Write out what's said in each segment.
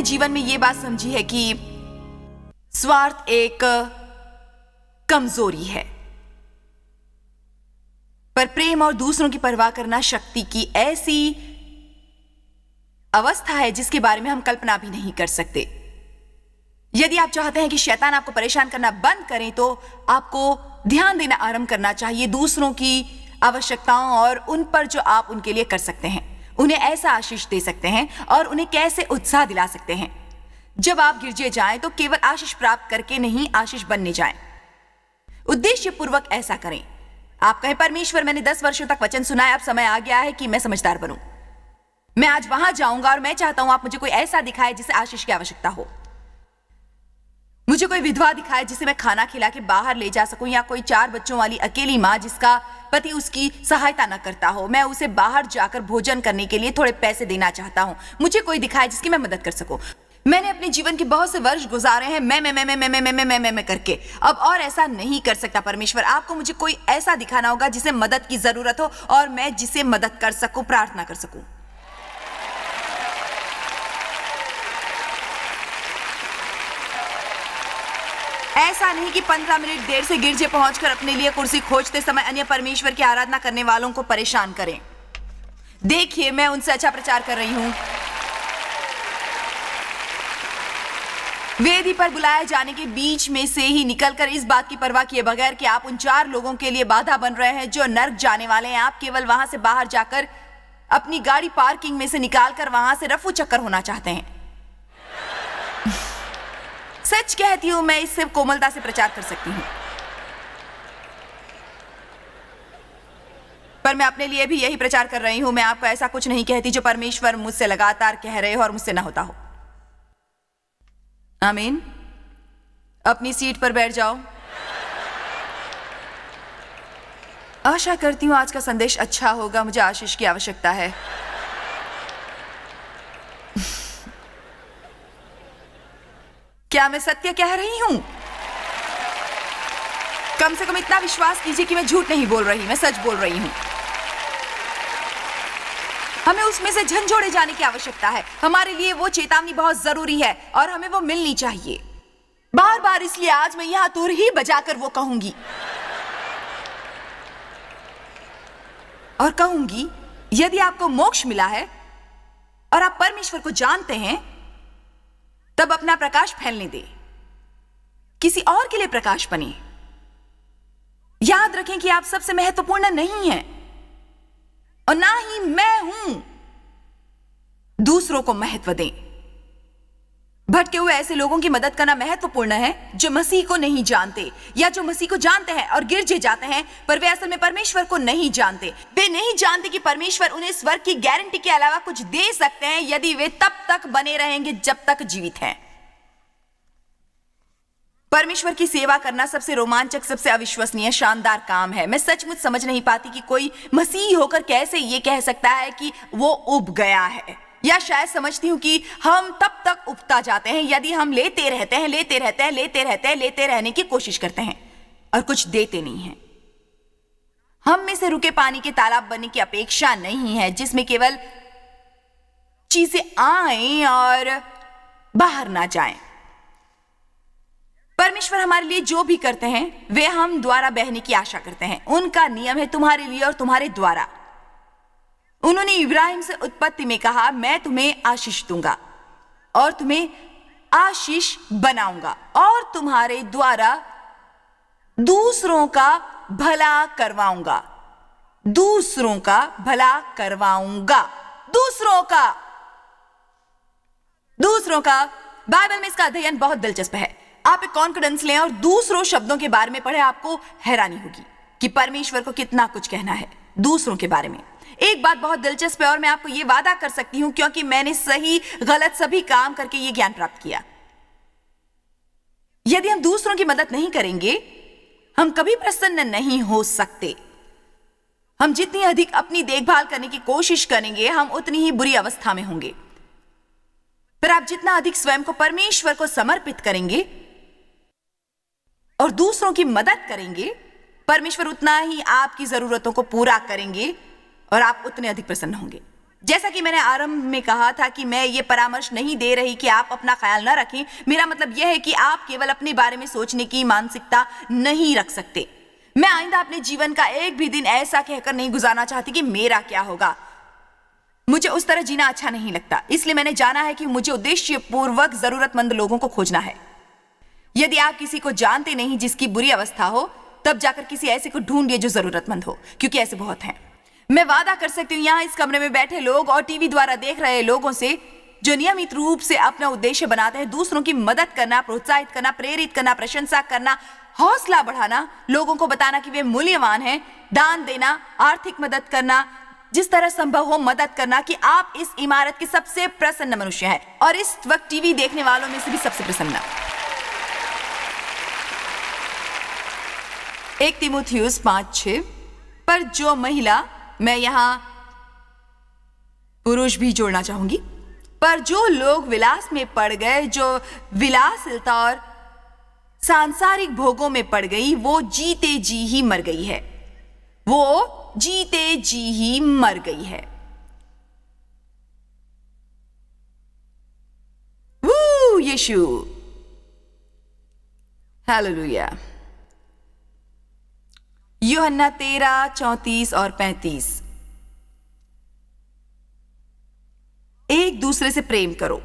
अपने जीवन में ये बात समझी है कि स्वार्थ एक कमजोरी है, पर प्रेम और दूसरों की परवाह करना शक्ति की ऐसी अवस्था है जिसके बारे में हम कल्पना भी नहीं कर सकते। यदि आप चाहते हैं कि शैतान आपको परेशान करना बंद करें तो आपको ध्यान देना आरंभ करना चाहिए दूसरों की आवश्यकताओं और उन पर जो आप उनके लिए कर सकते हैं, उन्हें ऐसा आशीष दे सकते हैं और उन्हें कैसे उत्साह दिला सकते हैं। जब आप गिरजे जाएं तो केवल आशीष प्राप्त करके नहीं, आशीष बनने जाएं। उद्देश्यपूर्वक ऐसा करें। आप कहें, परमेश्वर मैंने 10 वर्षों तक वचन सुना है, अब समय आ गया है कि मैं समझदार बनूं। मैं आज वहां जाऊंगा और मैं चाहता हूं आप मुझे कोई ऐसा दिखाए जिसे आशीष की आवश्यकता हो। मुझे कोई विधवा दिखाए जिसे मैं खाना खिला के बाहर ले जा सकूं, या कोई 4 बच्चों वाली अकेली माँ जिसका पति उसकी सहायता न करता हो, मैं उसे बाहर जाकर भोजन करने के लिए थोड़े पैसे देना चाहता हूं। मुझे कोई दिखाए जिसकी मैं मदद कर सकूं। मैंने अपने जीवन के बहुत से वर्ष गुजारे हैं मैं करके, अब और ऐसा नहीं कर सकता। परमेश्वर, आपको मुझे कोई ऐसा दिखाना होगा जिसे मदद की जरूरत हो और मैं जिसे मदद कर सकूं, प्रार्थना कर सकूं। ऐसा नहीं कि 15 मिनट देर से गिरजे पहुंचकर अपने लिए कुर्सी खोजते समय अन्य परमेश्वर की आराधना करने वालों को परेशान करें। देखिए, मैं उनसे अच्छा प्रचार कर रही हूं। वेदी पर बुलाए जाने के बीच में से ही निकलकर इस बात की परवाह किए बगैर कि आप उन 4 लोगों के लिए बाधा बन रहे हैं जो नर्क जाने वाले हैं, आप केवल वहां से बाहर जाकर अपनी गाड़ी पार्किंग में से निकालकर वहां से रफू चक्कर होना चाहते हैं। सच कहती हूं, मैं इससे कोमलता से प्रचार कर सकती हूं, पर मैं अपने लिए भी यही प्रचार कर रही हूं। मैं आपको ऐसा कुछ नहीं कहती जो परमेश्वर मुझसे लगातार कह रहे हो और मुझसे ना होता हो। आमीन। अपनी सीट पर बैठ जाओ। आशा करती हूं आज का संदेश अच्छा होगा। मुझे आशीष की आवश्यकता है। क्या मैं सत्य कह रही हूं? कम से कम इतना विश्वास कीजिए कि मैं झूठ नहीं बोल रही, मैं सच बोल रही हूं। हमें उसमें से झंझोड़े जाने की आवश्यकता है। हमारे लिए वो चेतावनी बहुत जरूरी है और हमें वो मिलनी चाहिए बार बार। इसलिए आज मैं यहां तुर ही बजाकर वो कहूंगी और कहूंगी, यदि आपको मोक्ष मिला है और आप परमेश्वर को जानते हैं, तब अपना प्रकाश फैलने दे, किसी और के लिए प्रकाश बने। याद रखें कि आप सबसे महत्वपूर्ण नहीं हैं और ना ही मैं हूं। दूसरों को महत्व दें। भटके हुए ऐसे लोगों की मदद करना महत्वपूर्ण है जो मसीह को नहीं जानते, या जो मसीह को जानते हैं और गिरजे जाते हैं, पर वे असल में परमेश्वर को नहीं जानते। वे नहीं जानते कि परमेश्वर उन्हें स्वर्ग की गारंटी के अलावा कुछ दे सकते हैं यदि वे तब तक बने रहेंगे जब तक जीवित हैं। परमेश्वर की सेवा करना सबसे रोमांचक, सबसे अविश्वसनीय, शानदार काम है। मैं सचमुच समझ नहीं पाती कि कोई मसीही होकर कैसे ये कह सकता है कि वो उब गया है, या शायद समझती हूं कि हम तब तक उबता जाते हैं यदि हम लेते रहने की कोशिश करते हैं और कुछ देते नहीं हैं। हम में से रुके पानी के तालाब बनने की अपेक्षा नहीं है जिसमें केवल चीजें आएं और बाहर ना जाएं। परमेश्वर हमारे लिए जो भी करते हैं वे हम द्वारा बहने की आशा करते हैं। उनका नियम है तुम्हारे लिए और तुम्हारे द्वारा। उन्होंने इब्राहिम से उत्पत्ति में कहा, मैं तुम्हें आशीष दूंगा और तुम्हें आशीष बनाऊंगा और तुम्हारे द्वारा दूसरों का भला करवाऊंगा। दूसरों का भला करवाऊंगा। दूसरों का बाइबल में इसका अध्ययन बहुत दिलचस्प है। आप एक कॉन्फिडेंस लें और दूसरों शब्दों के बारे में पढ़ें, आपको हैरानी होगी कि परमेश्वर को कितना कुछ कहना है दूसरों के बारे में। एक बात बहुत दिलचस्प है और मैं आपको यह वादा कर सकती हूं क्योंकि मैंने सही गलत सभी काम करके यह ज्ञान प्राप्त किया। यदि हम दूसरों की मदद नहीं करेंगे, हम कभी प्रसन्न नहीं हो सकते। हम जितनी अधिक अपनी देखभाल करने की कोशिश करेंगे, हम उतनी ही बुरी अवस्था में होंगे। पर आप जितना अधिक स्वयं को परमेश्वर को समर्पित करेंगे और दूसरों की मदद करेंगे, परमेश्वर उतना ही आपकी जरूरतों को पूरा करेंगे और आप उतने अधिक प्रसन्न होंगे। जैसा कि मैंने आरंभ में कहा था कि मैं ये परामर्श नहीं दे रही कि आप अपना ख्याल न रखें। मेरा मतलब यह है कि आप केवल अपने बारे में सोचने की मानसिकता नहीं रख सकते। मैं आइंदा अपने जीवन का एक भी दिन ऐसा कहकर नहीं गुजारना चाहती कि मेरा क्या होगा। मुझे उस तरह जीना अच्छा नहीं लगता। इसलिए मैंने जाना है कि मुझे उद्देश्यपूर्वक जरूरतमंद लोगों को खोजना है। यदि आप किसी को जानते नहीं जिसकी बुरी अवस्था हो, तब जाकर किसी ऐसे को ढूंढिए जो जरूरतमंद हो, क्योंकि ऐसे बहुत हैं। मैं वादा कर सकती हूँ यहाँ इस कमरे में बैठे लोग और टीवी द्वारा देख रहे लोगों से जो नियमित रूप से अपना उद्देश्य बनाते हैं दूसरों की मदद करना, प्रोत्साहित करना, प्रेरित करना, प्रशंसा करना, हौसला बढ़ाना, लोगों को बताना कि वे मूल्यवान हैं, दान देना, आर्थिक मदद करना, जिस तरह संभव हो मदद करना, कि आप इस इमारत के सबसे प्रसन्न मनुष्य हैं और इस वक्त टीवी देखने वालों में से भी सबसे प्रसन्न। 1 तीमुथियुस 5:6। पर जो महिला, मैं यहां पुरुष भी जोड़ना चाहूंगी, पर जो लोग विलास में पड़ गए, जो विलासिता और सांसारिक भोगों में पड़ गई, वो जीते जी ही मर गई है। वो जीते जी ही मर गई है। वो यीशु, हालेलुया। यूहन्ना 13:34 और 35। एक दूसरे से प्रेम करो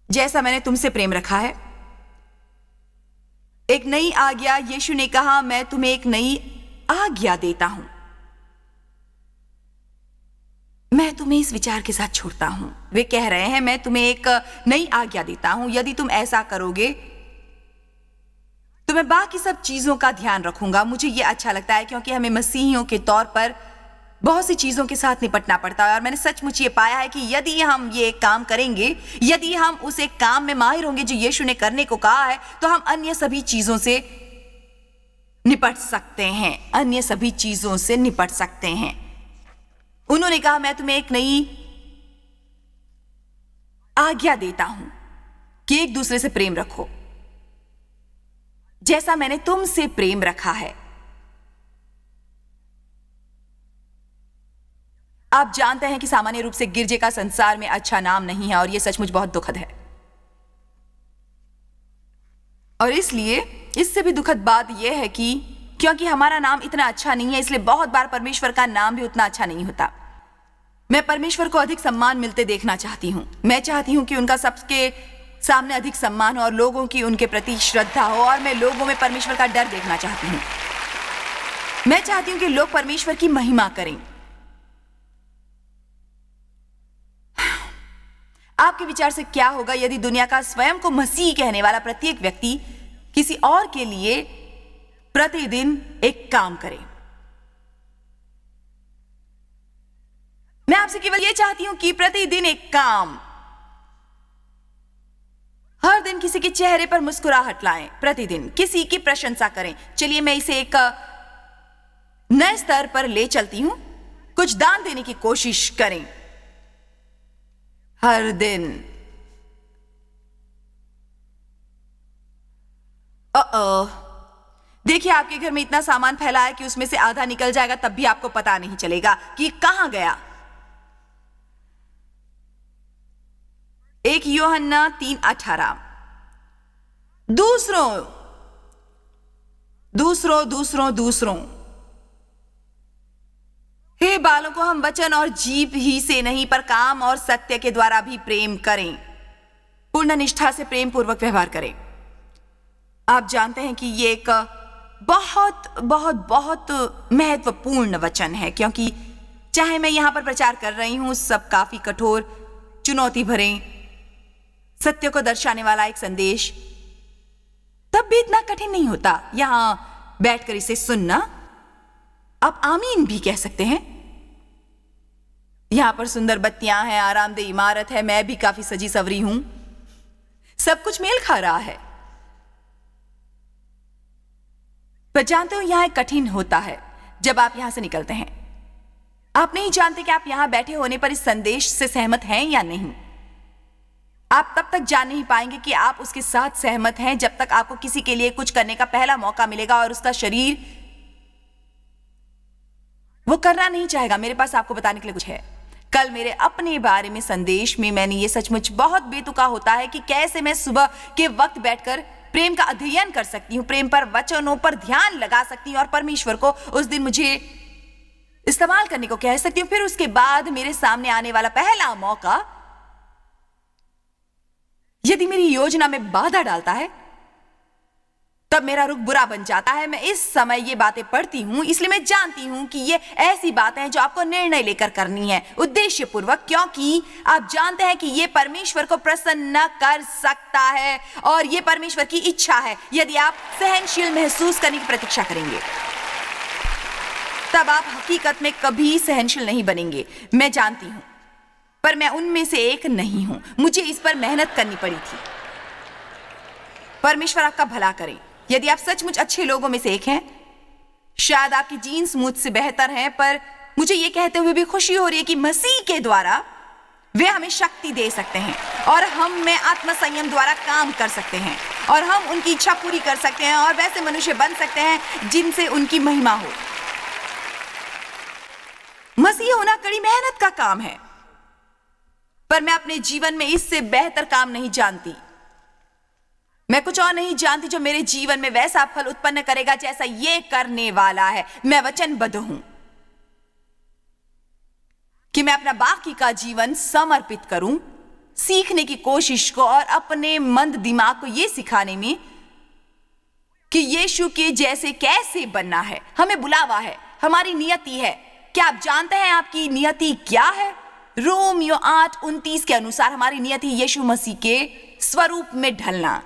जैसा मैंने तुमसे प्रेम रखा है। एक नई आज्ञा, यीशु ने कहा, मैं तुम्हें एक नई आज्ञा देता हूं। मैं तुम्हें इस विचार के साथ छोड़ता हूं। वे कह रहे हैं, मैं तुम्हें एक नई आज्ञा देता हूं, यदि तुम ऐसा करोगे तो मैं बाकी सब चीजों का ध्यान रखूंगा। मुझे यह अच्छा लगता है क्योंकि हमें मसीहियों के तौर पर बहुत सी चीजों के साथ निपटना पड़ता है और मैंने सचमुच ये पाया है कि यदि हम ये काम करेंगे, यदि हम उस एक काम में माहिर होंगे जो यीशु ने करने को कहा है, तो हम अन्य सभी चीजों से निपट सकते हैं। अन्य सभी चीजों से निपट सकते हैं। उन्होंने कहा, मैं तुम्हें एक नई आज्ञा देता हूं कि एक दूसरे से प्रेम रखो जैसा मैंने तुमसे प्रेम रखा है। आप जानते हैं कि सामान्य रूप से गिरजे का संसार में अच्छा नाम नहीं है और यह सचमुच बहुत दुखद है। और इसलिए इससे भी दुखद बात यह है कि क्योंकि हमारा नाम इतना अच्छा नहीं है, इसलिए बहुत बार परमेश्वर का नाम भी उतना अच्छा नहीं होता। मैं परमेश्वर को अधिक सम्मान मिलते देखना चाहती हूं। मैं चाहती हूं कि उनका सबके सामने अधिक सम्मान हो और लोगों की उनके प्रति श्रद्धा हो, और मैं लोगों में परमेश्वर का डर देखना चाहती हूं। मैं चाहती हूं कि लोग परमेश्वर की महिमा करें। आपके विचार से क्या होगा यदि दुनिया का स्वयं को मसीह कहने वाला प्रत्येक व्यक्ति किसी और के लिए प्रतिदिन एक काम करे? मैं आपसे केवल यह चाहती हूं कि प्रतिदिन एक काम, हर दिन किसी के चेहरे पर मुस्कुराहट लाएं, प्रतिदिन किसी की प्रशंसा करें। चलिए मैं इसे एक नए स्तर पर ले चलती हूं। कुछ दान देने की कोशिश करें हर दिन। देखिए, आपके घर में इतना सामान फैला है कि उसमें से आधा निकल जाएगा, तब भी आपको पता नहीं चलेगा कि कहां गया। 1 यूहन्ना 3:18। दूसरों दूसरों दूसरों दूसरों हे बालों को हम वचन और जीभ ही से नहीं पर काम और सत्य के द्वारा भी प्रेम करें। पूर्ण निष्ठा से प्रेम पूर्वक व्यवहार करें। आप जानते हैं कि ये एक बहुत बहुत बहुत महत्वपूर्ण वचन है, क्योंकि चाहे मैं यहां पर प्रचार कर रही हूं, सब काफी कठोर, चुनौती भरे, सत्य को दर्शाने वाला एक संदेश, तब भी इतना कठिन नहीं होता यहां बैठकर इसे सुनना। आप आमीन भी कह सकते हैं। यहां पर सुंदर बत्तियां हैं, आरामदेह इमारत है, मैं भी काफी सजी सवरी हूं, सब कुछ मेल खा रहा है। पर जानते हो, यहां कठिन होता है जब आप यहां से निकलते हैं। आप नहीं जानते कि आप यहां बैठे होने पर इस संदेश से सहमत हैं या नहीं। आप तब तक जान नहीं पाएंगे कि आप उसके साथ सहमत हैं जब तक आपको किसी के लिए कुछ करने का पहला मौका मिलेगा और उसका शरीर वो करना नहीं चाहेगा। मेरे पास आपको बताने के लिए कुछ है। कल मेरे अपने बारे में संदेश में मैंने ये सचमुच बहुत बेतुका होता है कि कैसे मैं सुबह के वक्त बैठकर प्रेम का अध्ययन कर सकती हूँ, प्रेम पर वचनों पर ध्यान लगा सकती हूँ और परमेश्वर को उस दिन मुझे इस्तेमाल करने को कह सकती हूँ। फिर उसके बाद मेरे सामने आने वाला पहला मौका यदि मेरी योजना में बाधा डालता है, तब मेरा रुख बुरा बन जाता है। मैं इस समय ये बातें पढ़ती हूँ, इसलिए मैं जानती हूँ कि ये ऐसी बातें हैं जो आपको निर्णय लेकर करनी है उद्देश्यपूर्वक, क्योंकि आप जानते हैं कि ये परमेश्वर को प्रसन्न कर सकता है और ये परमेश्वर की इच्छा है। यदि आप सहनशील महसूस करने की प्रतीक्षा करेंगे, तब आप हकीकत में कभी सहनशील नहीं बनेंगे। मैं जानती हूं, पर मैं उनमें से एक नहीं हूं। मुझे इस पर मेहनत करनी पड़ी थी। परमेश्वर आपका भला करे। यदि आप सचमुच अच्छे लोगों में से एक हैं, शायद आपकी जीन्स मुझसे बेहतर हैं, पर मुझे यह कहते हुए भी खुशी हो रही है कि मसीह के द्वारा वे हमें शक्ति दे सकते हैं और हम में आत्मसंयम द्वारा काम कर सकते हैं और हम उनकी इच्छा पूरी कर सकते हैं और वैसे मनुष्य बन सकते हैं जिनसे उनकी महिमा हो। मसीह होना कड़ी मेहनत का काम है, पर मैं अपने जीवन में इससे बेहतर काम नहीं जानती। मैं कुछ और नहीं जानती जो मेरे जीवन में वैसा फल उत्पन्न करेगा जैसा ये करने वाला है। मैं वचनबद्ध हूं कि मैं अपना बाकी का जीवन समर्पित करूं, सीखने की कोशिश को और अपने मंद दिमाग को यह सिखाने में कि यीशु के जैसे कैसे बनना है। हमें बुलावा है, हमारी नियति है। क्या आप जानते हैं आपकी नियति क्या है? रोमियो 8:29 के अनुसार हमारी नियति यीशु मसीह के स्वरूप में ढलना।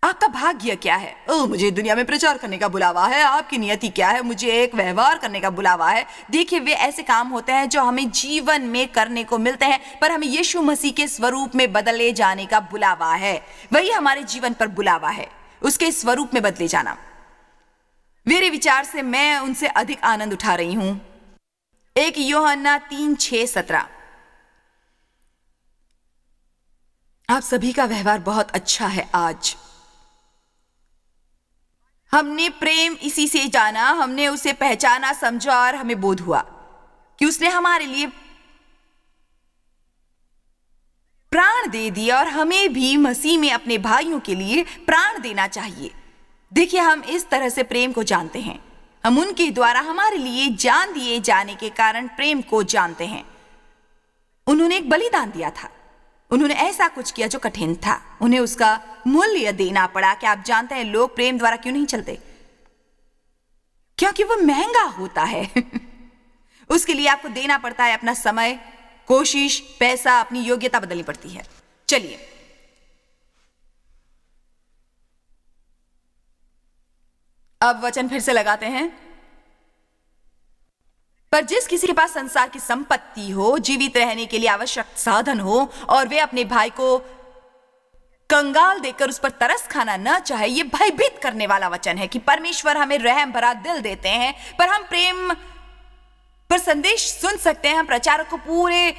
आपका भाग्य क्या है? मुझे दुनिया में प्रचार करने का बुलावा है। आपकी नियति क्या है? मुझे एक व्यवहार करने का बुलावा है। देखिए, वे ऐसे काम होते हैं जो हमें जीवन में करने को मिलते हैं, पर हमें यीशु मसीह के स्वरूप में बदले जाने का बुलावा है। वही हमारे जीवन पर बुलावा है, उसके स्वरूप में बदले जाना। मेरे विचार से मैं उनसे अधिक आनंद उठा रही हूं। 1 यूहन्ना 3:6-17। आप सभी का व्यवहार बहुत अच्छा है। आज हमने प्रेम इसी से जाना, हमने उसे पहचाना, समझा और हमें बोध हुआ कि उसने हमारे लिए प्राण दे दिया और हमें भी मसीह में अपने भाइयों के लिए प्राण देना चाहिए। देखिए, हम इस तरह से प्रेम को जानते हैं। हम उनके द्वारा हमारे लिए जान दिए जाने के कारण प्रेम को जानते हैं। उन्होंने एक बलिदान दिया था। उन्होंने ऐसा कुछ किया जो कठिन था। उन्हें उसका मूल्य देना पड़ा। क्या आप जानते हैं लोग प्रेम द्वारा क्यों नहीं चलते? क्योंकि वो महंगा होता है। उसके लिए आपको देना पड़ता है अपना समय, कोशिश, पैसा, अपनी योग्यता बदलनी पड़ती है। चलिए, अब वचन फिर से लगाते हैं। पर जिस किसी के पास संसार की संपत्ति हो, जीवित रहने के लिए आवश्यक साधन हो और वे अपने भाई को कंगाल देकर उस पर तरस खाना न चाहे, यह भयभीत करने वाला वचन है कि परमेश्वर हमें रहम भरा दिल देते हैं, पर हम प्रेम पर संदेश सुन सकते हैं। हम प्रचारक को पूरे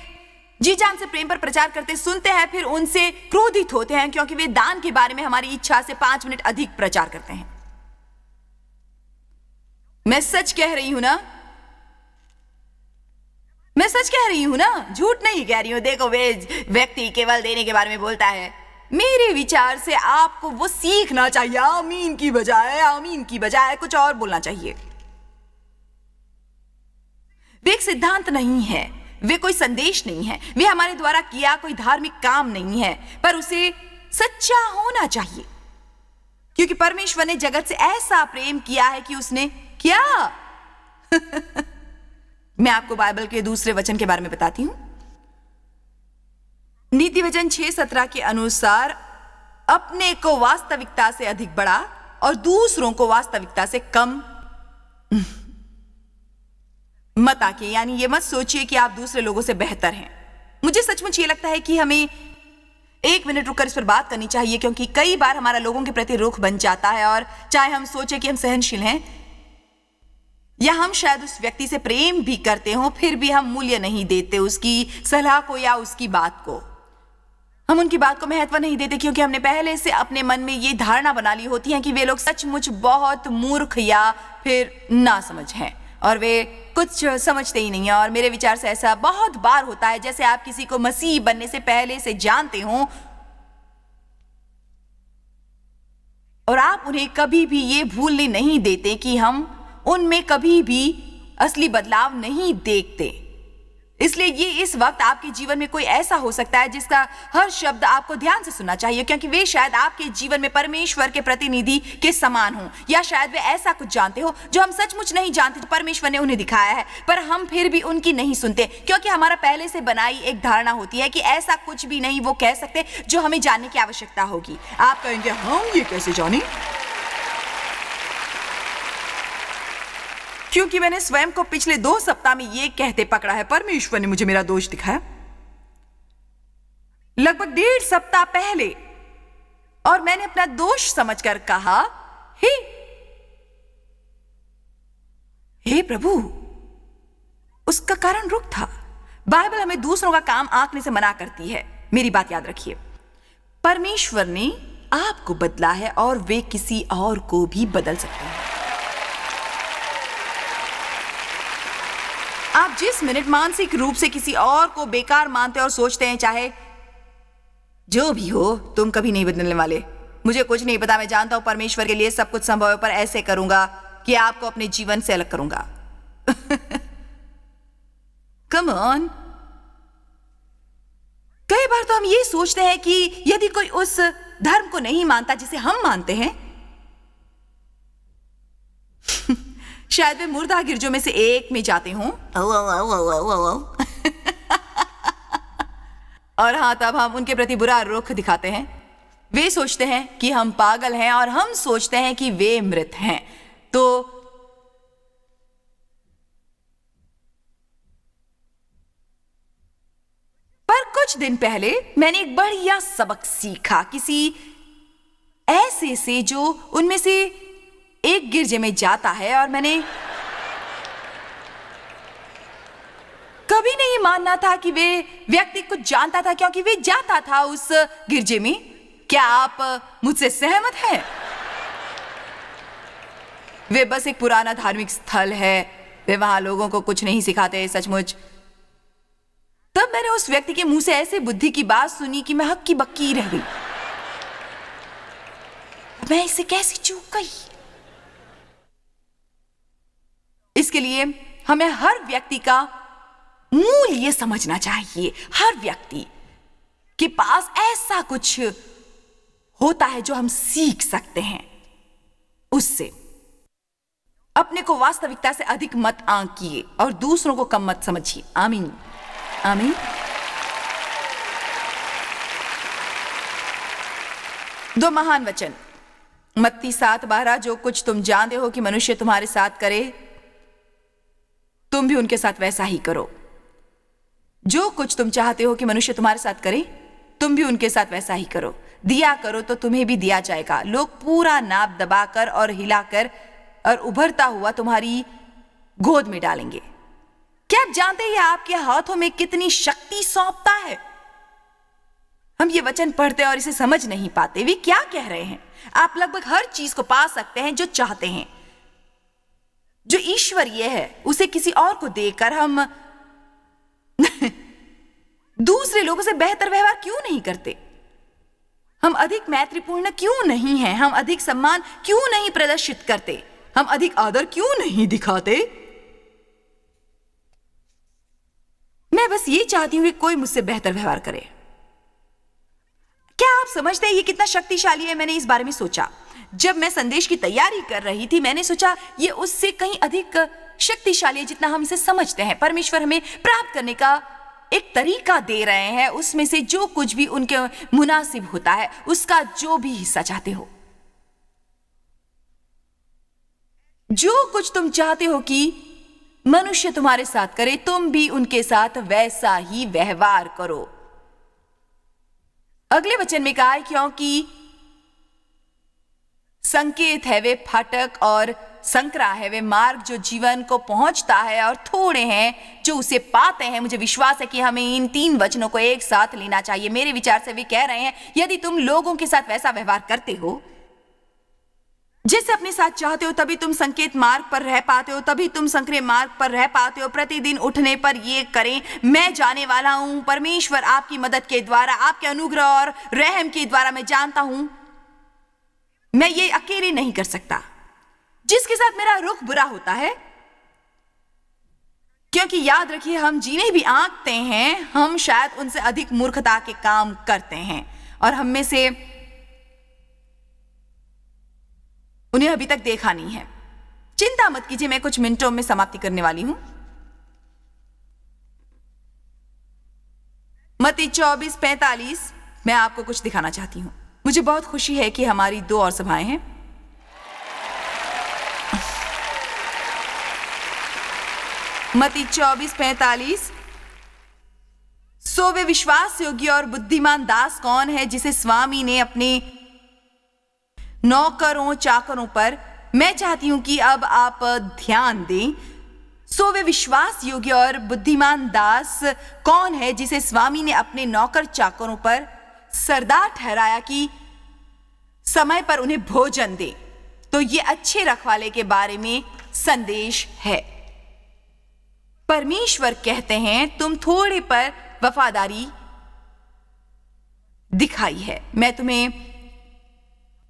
जी जान से प्रेम पर प्रचार करते सुनते हैं, फिर उनसे क्रोधित होते हैं क्योंकि वे दान के बारे में हमारी इच्छा से 5 मिनट अधिक प्रचार करते हैं। मैं सच कह रही हूं ना? मैं सच कह रही हूं ना? झूठ नहीं कह रही हूं। देखो, वे व्यक्ति केवल देने के बारे में बोलता है। मेरे विचार से आपको वो सीखना चाहिए। आमीन की बजाय कुछ और बोलना चाहिए। वे एक सिद्धांत नहीं है, वे कोई संदेश नहीं है, वे हमारे द्वारा किया कोई धार्मिक काम नहीं है, पर उसे सच्चा होना चाहिए क्योंकि परमेश्वर ने जगत से ऐसा प्रेम किया है कि उसने क्या मैं आपको बाइबल के दूसरे वचन के बारे में बताती हूं। नीति वचन 6:17 के अनुसार अपने को वास्तविकता से अधिक बड़ा और दूसरों को वास्तविकता से कम मत आके, यानी ये मत सोचिए कि आप दूसरे लोगों से बेहतर हैं। मुझे सचमुच ये लगता है कि हमें 1 मिनट रुककर इस पर बात करनी चाहिए क्योंकि कई बार हमारा लोगों के प्रति रुख बन जाता है और चाहे हम सोचे कि हम सहनशील हैं या हम शायद उस व्यक्ति से प्रेम भी करते हो, फिर भी हम मूल्य नहीं देते उसकी सलाह को या उसकी बात को। हम उनकी बात को महत्व नहीं देते क्योंकि हमने पहले से अपने मन में ये धारणा बना ली होती है कि वे लोग सचमुच बहुत मूर्ख या फिर नासमझ हैं और वे कुछ समझते ही नहीं है। और मेरे विचार से ऐसा बहुत बार होता है, जैसे आप किसी को मसीह बनने से पहले से जानते हो और आप उन्हें कभी भी ये भूलने नहीं देते कि हम उनमें कभी भी असली बदलाव नहीं देखते। इसलिए ये इस वक्त आपके जीवन में कोई ऐसा हो सकता है जिसका हर शब्द आपको ध्यान से सुनना चाहिए, क्योंकि वे शायद आपके जीवन में परमेश्वर के प्रतिनिधि के समान हो, या शायद वे ऐसा कुछ जानते हो जो हम सचमुच नहीं जानते। तो परमेश्वर ने उन्हें दिखाया है, पर हम फिर भी उनकी नहीं सुनते, क्योंकि हमारा पहले से बनाई एक धारणा होती है कि ऐसा कुछ भी नहीं वो कह सकते जो हमें जानने की आवश्यकता होगी। आप कहेंगे हम ये कैसे जाने? क्योंकि मैंने स्वयं को पिछले 2 सप्ताह में ये कहते पकड़ा है, परमेश्वर ने मुझे मेरा दोष दिखाया लगभग 1.5 सप्ताह पहले, और मैंने अपना दोष समझकर कहा, हे प्रभु, उसका कारण रुक था। बाइबल हमें दूसरों का काम आंकने से मना करती है। मेरी बात याद रखिए, परमेश्वर ने आपको बदला है और वे किसी और को भी बदल सकते हैं। आप जिस मिनट मानसिक रूप से किसी और को बेकार मानते और सोचते हैं, चाहे जो भी हो, तुम कभी नहीं बदलने वाले। मुझे कुछ नहीं पता, मैं जानता हूं परमेश्वर के लिए सब कुछ संभव है, पर ऐसे करूंगा कि आपको अपने जीवन से अलग करूंगा। Come on. कई बार तो हम ये सोचते हैं कि यदि कोई उस धर्म को नहीं मानता जिसे हम मानते हैं, शायद वे मुर्दा गिरजों में से एक में जाते हों। और हाँ, तब हम उनके प्रति बुरा रुख दिखाते हैं। वे सोचते हैं कि हम पागल हैं और हम सोचते हैं कि वे मृत हैं। तो पर कुछ दिन पहले मैंने एक बढ़िया सबक सीखा किसी ऐसे से जो उनमें से एक गिरजे में जाता है, और मैंने कभी नहीं मानना था कि वे व्यक्ति कुछ जानता था, क्योंकि वे जाता था उस गिरजे में। क्या आप मुझसे सहमत हैं? वे बस एक पुराना धार्मिक स्थल है, वे वहां लोगों को कुछ नहीं सिखाते सचमुच। तब मैंने उस व्यक्ति के मुंह से ऐसे बुद्धि की बात सुनी कि मैं हक्की बक्की रह गई। मैं इसे कैसे चूक गई? इसके लिए हमें हर व्यक्ति का मूल्य समझना चाहिए। हर व्यक्ति के पास ऐसा कुछ होता है जो हम सीख सकते हैं उससे। अपने को वास्तविकता से अधिक मत आंकिए और दूसरों को कम मत समझिए। आमीन, आमीन। 2 महान वचन, मत्ती 7:12, जो कुछ तुम जानते हो कि मनुष्य तुम्हारे साथ करे, तुम भी उनके साथ वैसा ही करो। जो कुछ तुम चाहते हो कि मनुष्य तुम्हारे साथ करे, तुम भी उनके साथ वैसा ही करो। दिया करो तो तुम्हें भी दिया जाएगा, लोग पूरा नाप दबाकर और हिलाकर और उभरता हुआ तुम्हारी गोद में डालेंगे। क्या आप जानते हैं आपके हाथों में कितनी शक्ति सौंपता है? हम ये वचन पढ़ते हैं और इसे समझ नहीं पाते। वे क्या कह रहे हैं? आप लगभग हर चीज को पा सकते हैं जो चाहते हैं। जो ईश्वरीय है उसे किसी और को देकर हम दूसरे लोगों से बेहतर व्यवहार क्यों नहीं करते? हम अधिक मैत्रीपूर्ण क्यों नहीं हैं? हम अधिक सम्मान क्यों नहीं प्रदर्शित करते? हम अधिक आदर क्यों नहीं दिखाते? मैं बस ये चाहती हूं कि कोई मुझसे बेहतर व्यवहार करे। क्या आप समझते हैं ये कितना शक्तिशाली है? मैंने इस बारे में सोचा जब मैं संदेश की तैयारी कर रही थी। मैंने सोचा ये उससे कहीं अधिक शक्तिशाली है जितना हम इसे समझते हैं। परमेश्वर हमें प्राप्त करने का एक तरीका दे रहे हैं, उसमें से जो कुछ भी उनके मुनासिब होता है, उसका जो भी हिस्सा चाहते हो। जो कुछ तुम चाहते हो कि मनुष्य तुम्हारे साथ करे, तुम भी उनके साथ वैसा ही व्यवहार करो। अगले वचन में कहा है, क्योंकि संकेत है वे फाटक और संकरा है वे मार्ग जो जीवन को पहुंचता है, और थोड़े हैं जो उसे पाते हैं। मुझे विश्वास है कि हमें इन 3 वचनों को एक साथ लेना चाहिए। मेरे विचार से वे कह रहे हैं, यदि तुम लोगों के साथ वैसा व्यवहार करते हो जैसे अपने साथ चाहते हो तभी तुम संकेत मार्ग पर रह पाते हो, तभी तुम संक्रिय मार्ग पर रह पाते हो। प्रतिदिन उठने पर ये करें, मैं जाने वाला हूं परमेश्वर आपकी मदद के द्वारा, आपके अनुग्रह और रहम के द्वारा मैं जानता हूं मैं ये अकेले नहीं कर सकता। जिसके साथ मेरा रुख बुरा होता है, क्योंकि याद रखिए हम जिन्हें भी आंकते हैं हम शायद उनसे अधिक मूर्खता के काम करते हैं और हम में से उन्हें अभी तक देखा नहीं है। चिंता मत कीजिए, मैं कुछ मिनटों में समाप्ति करने वाली हूं। मत्ती 24:45 मैं आपको कुछ दिखाना चाहती हूं। मुझे बहुत खुशी है कि हमारी 2 और सभाएं हैं। मत्ती 24:45 सो वे विश्वास योग्य और बुद्धिमान दास कौन है जिसे स्वामी ने अपने नौकरों चाकरों पर, मैं चाहती हूं कि अब आप ध्यान दें, सो वे विश्वास योग्य और बुद्धिमान दास कौन है जिसे स्वामी ने अपने नौकर चाकरों पर सरदार ठहराया कि समय पर उन्हें भोजन दे। तो ये अच्छे रखवाले के बारे में संदेश है। परमेश्वर कहते हैं तुम थोड़े पर वफादारी दिखाई है, मैं तुम्हें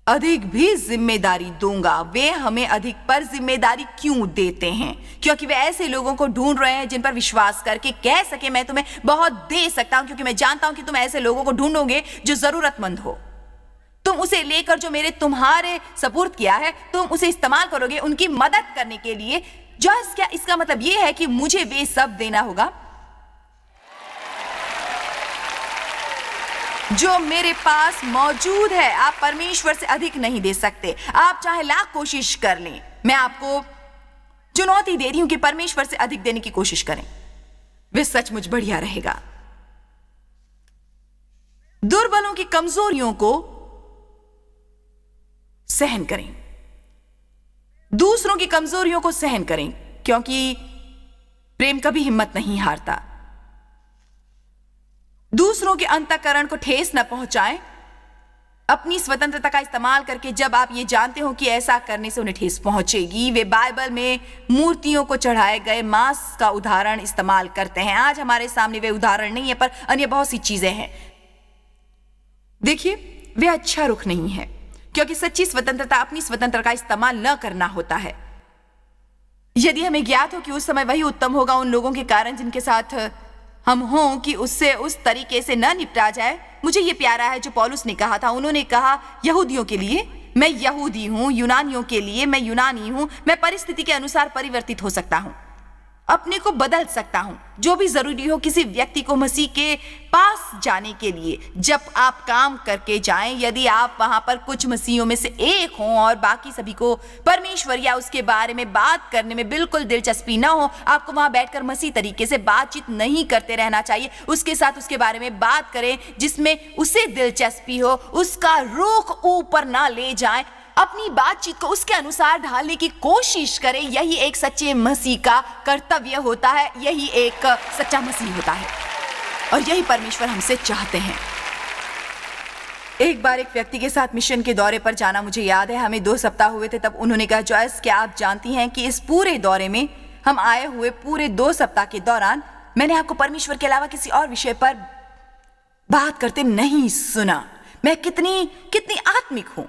अधिक भी जिम्मेदारी दूंगा। वे हमें अधिक पर जिम्मेदारी क्यों देते हैं? क्योंकि वे ऐसे लोगों को ढूंढ रहे हैं जिन पर विश्वास करके कह सके मैं तुम्हें बहुत दे सकता हूं, क्योंकि मैं जानता हूं कि तुम ऐसे लोगों को ढूंढोगे जो जरूरतमंद हो। तुम उसे लेकर जो मेरे तुम्हारे सपुर्द किया है तुम उसे इस्तेमाल करोगे उनकी मदद करने के लिए। जॉयस, क्या इसका मतलब यह है कि मुझे वे सब देना होगा जो मेरे पास मौजूद है? आप परमेश्वर से अधिक नहीं दे सकते, आप चाहे लाख कोशिश कर लें। मैं आपको चुनौती दे रही हूं कि परमेश्वर से अधिक देने की कोशिश करें, वे सचमुच बढ़िया रहेगा। दुर्बलों की कमजोरियों को सहन करें, दूसरों की कमजोरियों को सहन करें, क्योंकि प्रेम कभी हिम्मत नहीं हारता। दूसरों के अंतःकरण को ठेस न पहुंचाएं अपनी स्वतंत्रता का इस्तेमाल करके। जब आप ये जानते हो कि ऐसा करने से उन्हें ठेस पहुंचेगी, वे बाइबल में मूर्तियों को चढ़ाए गए मांस का उदाहरण इस्तेमाल करते हैं। आज हमारे सामने वे उदाहरण नहीं है, पर अन्य बहुत सी चीजें हैं। देखिए, वे अच्छा रुख नहीं है, क्योंकि सच्ची स्वतंत्रता अपनी स्वतंत्रता का इस्तेमाल न करना होता है। यदि हमें ज्ञात हो कि उस समय वही उत्तम होगा उन लोगों के कारण जिनके साथ हम हों कि उससे उस तरीके से न निपटा जाए। मुझे ये प्यारा है जो पौलुस ने कहा था। उन्होंने कहा यहूदियों के लिए मैं यहूदी हूं, यूनानियों के लिए मैं यूनानी हूं। मैं परिस्थिति के अनुसार परिवर्तित हो सकता हूं, अपने को बदल सकता हूं, जो भी जरूरी हो किसी व्यक्ति को मसीह के पास जाने के लिए। जब आप काम करके जाएं, यदि आप वहां पर कुछ मसीहों में से एक हों और बाकी सभी को परमेश्वर या उसके बारे में बात करने में बिल्कुल दिलचस्पी ना हो, आपको वहां बैठकर मसीह तरीके से बातचीत नहीं करते रहना चाहिए। उसके साथ उसके बारे में बात करें जिसमें उसे दिलचस्पी हो, उसका रुख ऊपर ना ले जाएं, अपनी बातचीत को उसके अनुसार ढालने की कोशिश करें। यही एक सच्चे मसीह का कर्तव्य होता है, यही एक सच्चा मसीह होता है, और यही परमेश्वर हमसे चाहते हैं। एक बार एक व्यक्ति के साथ मिशन के दौरे पर जाना मुझे याद है। हमें 2 सप्ताह हुए थे। तब उन्होंने कहा, जॉयस, क्या आप जानती हैं कि इस पूरे दौरे में हम आए हुए पूरे 2 सप्ताह के दौरान मैंने आपको परमेश्वर के अलावा किसी और विषय पर बात करते नहीं सुना। मैं कितनी आत्मिक हूं।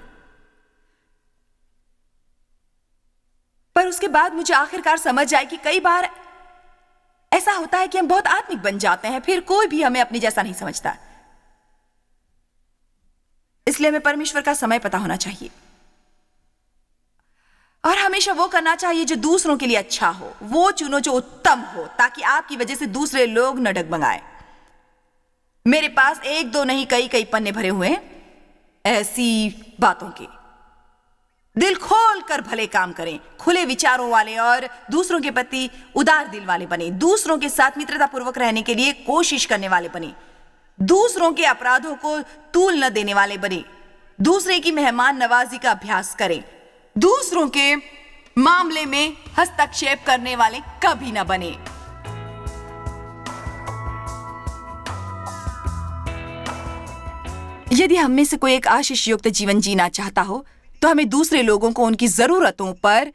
पर उसके बाद मुझे आखिरकार समझ आई कि कई बार ऐसा होता है कि हम बहुत आत्मिक बन जाते हैं, फिर कोई भी हमें अपने जैसा नहीं समझता। इसलिए हमें परमेश्वर का समय पता होना चाहिए और हमेशा वो करना चाहिए जो दूसरों के लिए अच्छा हो। वो चुनो जो उत्तम हो, ताकि आपकी वजह से दूसरे लोग न डगमगाएं। मेरे पास 1-2 नहीं कई पन्ने भरे हुए हैं ऐसी बातों के। दिल खोल कर भले काम करें, खुले विचारों वाले और दूसरों के प्रति उदार दिल वाले बने। दूसरों के साथ मित्रता पूर्वक रहने के लिए कोशिश करने वाले बने। दूसरों के अपराधों को तूल न देने वाले बने। दूसरे की मेहमान नवाजी का अभ्यास करें। दूसरों के मामले में हस्तक्षेप करने वाले कभी न बने। यदि हम में से कोई एक आशीष युक्त जीवन जीना चाहता हो तो तो हमें दूसरे लोगों को उनकी जरूरतों पर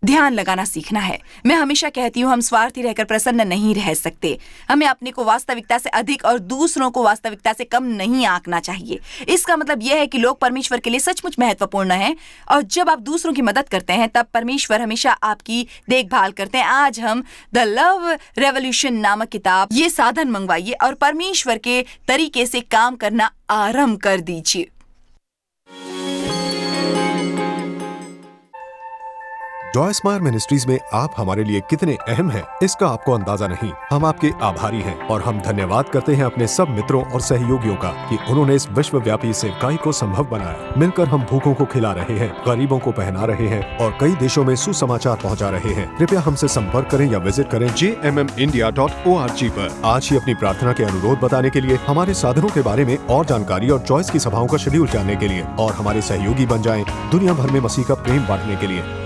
ध्यान लगाना सीखना है। मैं हमेशा कहती हूँ, हम स्वार्थी रहकर प्रसन्न नहीं रह सकते। हमें अपने को वास्तविकता से अधिक और दूसरों को वास्तविकता से कम नहीं आंकना चाहिए। इसका मतलब यह है कि लोग परमेश्वर के लिए सचमुच महत्वपूर्ण हैं, और जब आप दूसरों की मदद करते हैं तब परमेश्वर हमेशा आपकी देखभाल करते हैं। आज हम द लव रेवोल्यूशन नामक किताब, ये साधन मंगवाइए और परमेश्वर के तरीके से काम करना आरंभ कर दीजिए। जॉय स्मायर मिनिस्ट्रीज में आप हमारे लिए कितने अहम हैं, इसका आपको अंदाजा नहीं। हम आपके आभारी हैं और हम धन्यवाद करते हैं अपने सब मित्रों और सहयोगियों का कि उन्होंने इस विश्वव्यापी सेवकाई को संभव बनाया। मिलकर हम भूखों को खिला रहे हैं, गरीबों को पहना रहे हैं और कई देशों में सुसमाचार पहुंचा रहे हैं। कृपया हमसे संपर्क करें या विजिट करें jmmindia.org पर। आज ही अपनी प्रार्थना के अनुरोध बताने के लिए, हमारे साधनों के बारे में और जानकारी और जॉयस की सभाओं का शेड्यूल जानने के लिए, और हमारे सहयोगी बन जाएं दुनिया भर में मसीह का प्रेम बांटने के लिए।